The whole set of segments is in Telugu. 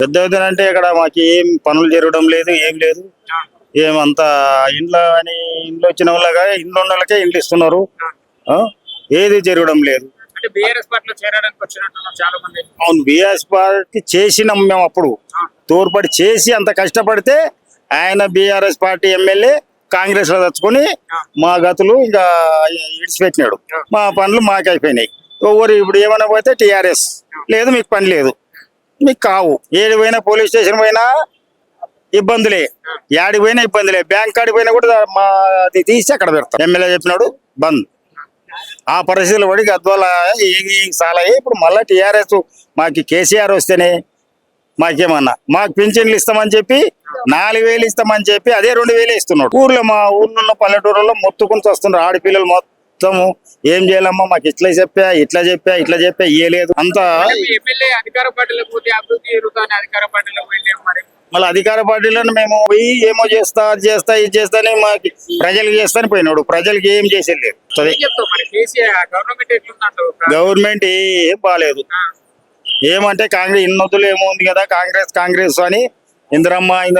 పెద్ద ఎత్తున అంటే ఇక్కడ మాకు ఏం పనులు జరగడం లేదు, ఏం లేదు. ఏమంతా ఇంట్లో అని ఇంట్లో వచ్చిన వాళ్ళగా ఇంట్లో ఉన్న వాళ్ళకే ఇంట్లో ఇస్తున్నారు. ఏది జరగడం లేదు. అవును, బీఆర్ఎస్ పార్టీ చేసినాం మేము. అప్పుడు తోడ్పడి చేసి అంత కష్టపడితే ఆయన బీఆర్ఎస్ పార్టీ ఎమ్మెల్యే కాంగ్రెస్ లో తెచ్చుకొని మా గతులు ఇంకా ఇడిచిపెట్టినాడు. మా పనులు మాకు అయిపోయినాయి. ఎవరు ఇప్పుడు ఏమైనా పోతే టీఆర్ఎస్ లేదు, మీకు పని లేదు, మీకు కావు. ఏడు పోయినా పోలీస్ స్టేషన్ పోయినా ఇబ్బందులే, యాడికి పోయినా ఇబ్బందులే. బ్యాంక్ కాడికి పోయినా కూడా అది తీసి అక్కడ పెడతారు. ఎమ్మెల్యే చెప్పినాడు బంద్. ఆ పరిస్థితులు పడి గద్వాల చాలా. ఇప్పుడు మళ్ళీ టీఆర్ఎస్ మాకు కేసీఆర్ వస్తేనే మాకేమన్నా మాకు పింఛన్లు ఇస్తామని చెప్పి 4,000 ఇస్తామని చెప్పి అదే 2,000 ఇస్తున్నాడు. ఊర్లో మా ఊర్లో పల్లెటూరులో మొత్తుకుంటూ వస్తున్నారు ఆడపిల్లలు మొత్తము. ఏం చేయాలమ్మా, మాకు ఇట్లా చెప్పా ఇట్లా ఇయ్యలేదు అంతా. మళ్ళీ అధికార పార్టీలను మేము పోయి ఏమో చేస్తా అది చేస్తా ఇది చేస్తానే మాకు ప్రజలకు చేస్తానే పోయినాడు. ప్రజలకి ఏం చేసేది లేదు. గవర్నమెంట్ ఏం బాగాలేదు. ఏమంటే కాంగ్రెస్ ఇన్నొద్దులు ఏమో ఉంది కదా, కాంగ్రెస్ అని ఇందిరమ్మ అని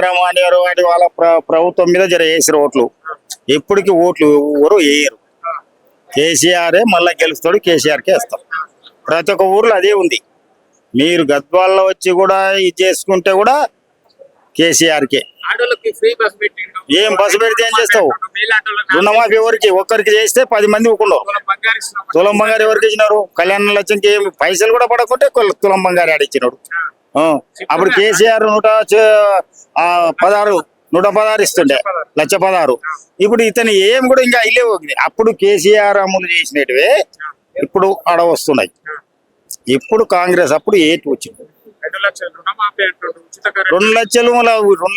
వాటి వాళ్ళ ప్రభుత్వం మీద వేసారు ఓట్లు. ఎప్పటికి ఓట్లు ఎవరు వేయరు. కేసీఆరే మళ్ళా గెలుస్తాడు, కేసీఆర్కే వేస్తాం. ప్రతి ఒక్క ఊర్లో అదే ఉంది. మీరు గద్వాల్లో వచ్చి కూడా ఇది చేసుకుంటే కూడా కేసీఆర్కే. ఏం బస్సు పెడితే ఏం చేస్తావు? రుణమాఫీ ఎవరికి ఒక్కరికి చేస్తే 10 మంది ఊకున్నావు. తులం బంగారు ఎవరికి ఇచ్చినారు? కళ్యాణ లక్ష్యంకి ఏం పైసలు కూడా పడకుంటే తులం బంగారు ఆడిచ్చినాడు. అప్పుడు కేసీఆర్ 116 ఇస్తుండే, 1,16,000. ఇప్పుడు ఇతను ఏం కూడా ఇంకా ఇల్లే. అప్పుడు కేసీఆర్ అమలు చేసినట్టువే ఇప్పుడు ఆడ వస్తున్నాయి. ఇప్పుడు కాంగ్రెస్ అప్పుడు ఏటి వచ్చింది 2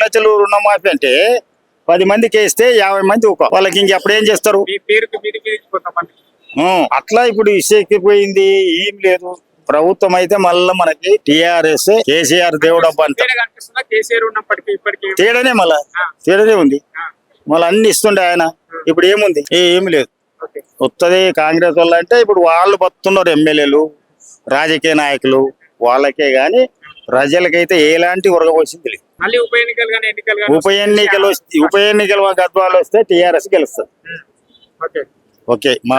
లక్షలు రుణమాఫీ అంటే 10 మందికి వేస్తే 50 మంది వాళ్ళకి ఇంక అప్పుడు ఏం చేస్తారు? అట్లా ఇప్పుడు ఇసుకపోయింది. ఏం లేదు. ప్రభుత్వం అయితే మళ్ళా మనకి టీఆర్ఎస్ కేసీఆర్ దేవుడు అబ్బా అంత తేడానే, మళ్ళా తేడానే ఉంది. మళ్ళీ అన్ని ఇస్తుండే ఆయన. ఇప్పుడు ఏముంది? ఏమి లేదు. వస్తుంది కాంగ్రెస్ వల్ల అంటే ఇప్పుడు వాళ్ళు బతున్నారు ఎమ్మెల్యేలు, రాజకీయ నాయకులు వాళ్ళకే గాని ప్రజలకైతే ఎలాంటి ఉరగబోసింది లేదు. ఉప ఎన్నికలు గద్వాలు వస్తే టీఆర్ఎస్ గెలుస్తుంది. ఓకే, మా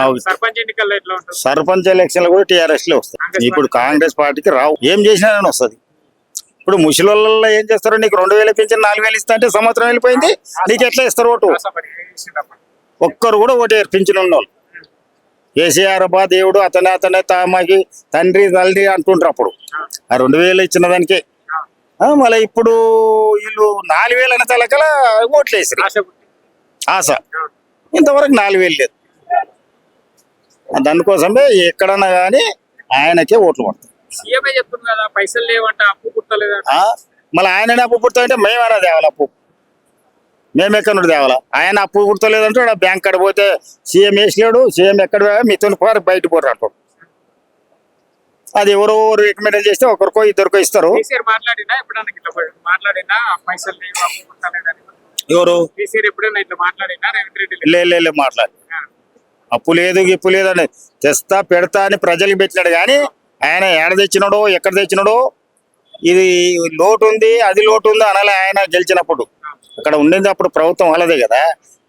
సర్పంచ్ ఎలక్షన్లు కూడా టీఆర్ఎస్ లో వస్తాయి. ఇప్పుడు కాంగ్రెస్ పార్టీకి రావు. ఏం చేసినా వస్తుంది. ఇప్పుడు ముసలిళ్ళల్లో ఏం చేస్తారు? నీకు 2,000 పెంచి 4,000 ఇస్తా అంటే సంవత్సరం వెళ్ళిపోయింది. నీకు ఎట్లా ఇస్తారు ఓటు? ఒక్కరు కూడా ఓటు పింఛను ఉన్నోళ్ళు. కేసీఆర్ బా దేవుడు అతనే మాకి తండ్రి తల్లి అంటుంటారు. అప్పుడు ఆ 2,000 ఇచ్చిన దానికి మళ్ళీ ఇప్పుడు వీళ్ళు 4,000 అనే తలకల ఓట్లు వేసారు. ఆశ ఇంతవరకు 4,000 లేదు. దానికోసమే ఎక్కడన్నా కానీ ఆయనకే ఓట్లు పడతాయి. మళ్ళీ ఆయననే అప్పు పుడతాయంటే మేమైనా తేవాలి అప్పు? మేము ఎక్కడ నుండి తేవాలా? ఆయన అప్పు పుడతలేదంటే బ్యాంక్ కాడ పోతే సీఎం వేసినాడు, సీఎం ఎక్కడ మీతో బయట పోరు అంటాడు. అది ఎవరో రికమెండ్ చేస్తే ఒకరికో ఇద్దరికో ఇస్తారు. ఎవరు లే మాట్లాడి అప్పు లేదు గిప్పు లేదు అని తెస్తా పెడతా అని ప్రజలకు పెట్టినాడు. కానీ ఆయన ఏడ తెచ్చినాడో ఎక్కడ తెచ్చినాడో ఇది లోటు ఉంది అది లోటు ఉంది అనాలి. ఆయన గెలిచినప్పుడు అక్కడ ఉండేది అప్పుడు ప్రభుత్వం వాళ్ళదే కదా.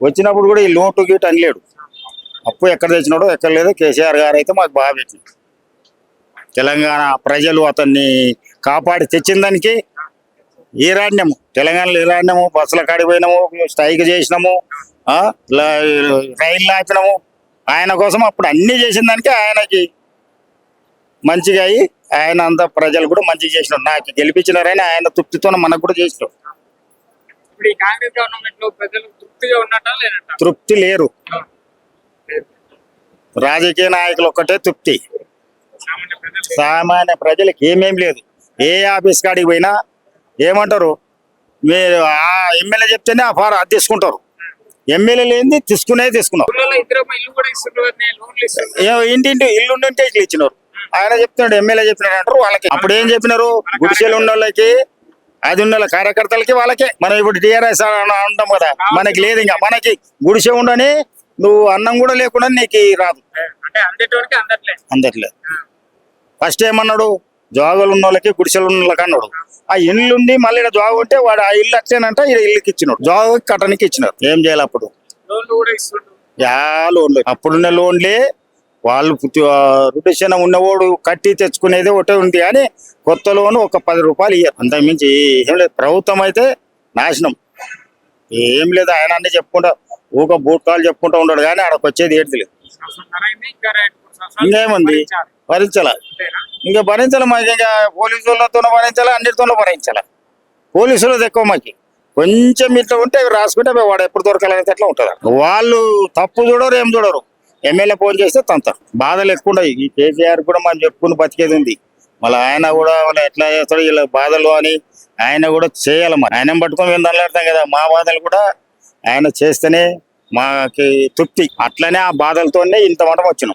వచ్చినప్పుడు కూడా ఈ లోటు గీటు అనలేడు. అప్పు ఎక్కడ తెచ్చినాడో ఎక్కడ లేదో కేసీఆర్ గారు అయితే మాకు బాగా పెట్టింది. తెలంగాణ ప్రజలు అతన్ని కాపాడి తెచ్చిన దానికి ఈరాణ్యము, తెలంగాణలో ఈరాణ్యము. బస్సుల కాడికి పోయినాము, స్ట్రైక్ చేసినాము, రైళ్ళు ఆపినాము. ఆయన కోసం అప్పుడు అన్ని చేసిన దానికి ఆయనకి మంచిగా అయ్యి ఆయన అంతా ప్రజలు కూడా మంచిగా చేసినాడు. నాకు గెలిపించినారని ఆయన తృప్తితో మనకు కూడా చేసినాడు. తృప్తి లేరు. రాజకీయ నాయకులు ఒక్కటే తృప్తి. సామాన్య ప్రజలకు ఏమేం లేదు. ఏ ఆఫీస్ కాడికి పోయినా ఏమంటారు? మీరు ఆ ఎమ్మెల్యే చెప్తేనే ఆ ఫారం అది తీసుకుంటారు. ఎమ్మెల్యే లేనిది తీసుకున్నారు. ఇంటింటి ఇల్లు ఉంటే ఇట్లా ఇచ్చినారు. ఆయన చెప్తున్నాడు, ఎమ్మెల్యే చెప్పినాడు అంటారు. వాళ్ళకి అప్పుడు ఏం చెప్పినారు? గుడిసెలు ఉన్న వాళ్ళకి, అది ఉన్న కార్యకర్తలకి వాళ్ళకే. మనం ఇప్పుడు టీఆర్ఎస్ అంటాం కదా, మనకి లేదు. ఇంకా మనకి గుడిసె ఉండని నువ్వు అన్నం కూడా లేకుండా నీకు రాదు. అందట్లేదు. ఫస్ట్ ఏమన్నాడు? జాగులు ఉన్న వాళ్ళకి గుడిసెలు ఉన్న వాళ్ళకి అన్నాడు. ఆ ఇల్లు ఉండి మళ్ళీ ఈడ జాగు ఉంటే వాడు ఆ ఇల్లు వచ్చానంట ఈడ ఇల్లుకి ఇచ్చినాడు, జాగు కట్టనికి ఇచ్చినారు. ఏం చేయాలి అప్పుడు? లోన్లు కూడా ఇస్తుండ్రు. యా లోన్లు, అప్పుడున్న లోన్లే వాళ్ళు రొటేషన్ ఉన్నవాడు కట్టి తెచ్చుకునేది ఒకటే ఉంది, కానీ కొత్త లోన్ ఒక 10 రూపాయలు ఇయ్యారు, అంతకుమించి ఏం లేదు. ప్రభుత్వం అయితే నాశనం, ఏం లేదు. ఆయన అన్ని చెప్పుకుంటా ఊక బూట్కాలు చెప్పుకుంటూ ఉన్నాడు, కానీ ఆడకు వచ్చేది ఏది లేదు. సంవత్సరంన్నర అయింది, ఇంకా 2-3 సంవత్సరాలు ఇంకేముంది భరించాలి. భరించాల, అంతేనా? ఇంకా భరించాలి మాకు. ఇంకా పోలీసులతోనూ భరించాలి, అన్నిటితోనూ భరించాలి. పోలీసులు ఎక్కువ మాకి కొంచెం ఇట్లా ఉంటే రాసుకుంటే వాడు ఎప్పుడు దొరకాలనేది అట్లా ఉంటుంది. వాళ్ళు తప్పు చూడరు, ఏం చూడరు. ఎమ్మెల్యే ఫోన్ చేస్తే తంతారు. బాధలు ఎక్కువ ఉన్నాయి. ఈ కేసీఆర్ కూడా మనం చెప్పుకుని బతికేది ఉంది. మళ్ళీ ఆయన కూడా వాళ్ళు ఎట్లా చేస్తాడు వీళ్ళ బాధలు అని ఆయన కూడా చేయాలి. మరి ఆయన పట్టుకొని మేము దానిలాడతాం కదా, మా బాధలు కూడా ఆయన చేస్తేనే మాకి తృప్తి. అట్లనే ఆ బాధలతోనే ఇంత మటం వచ్చినాం.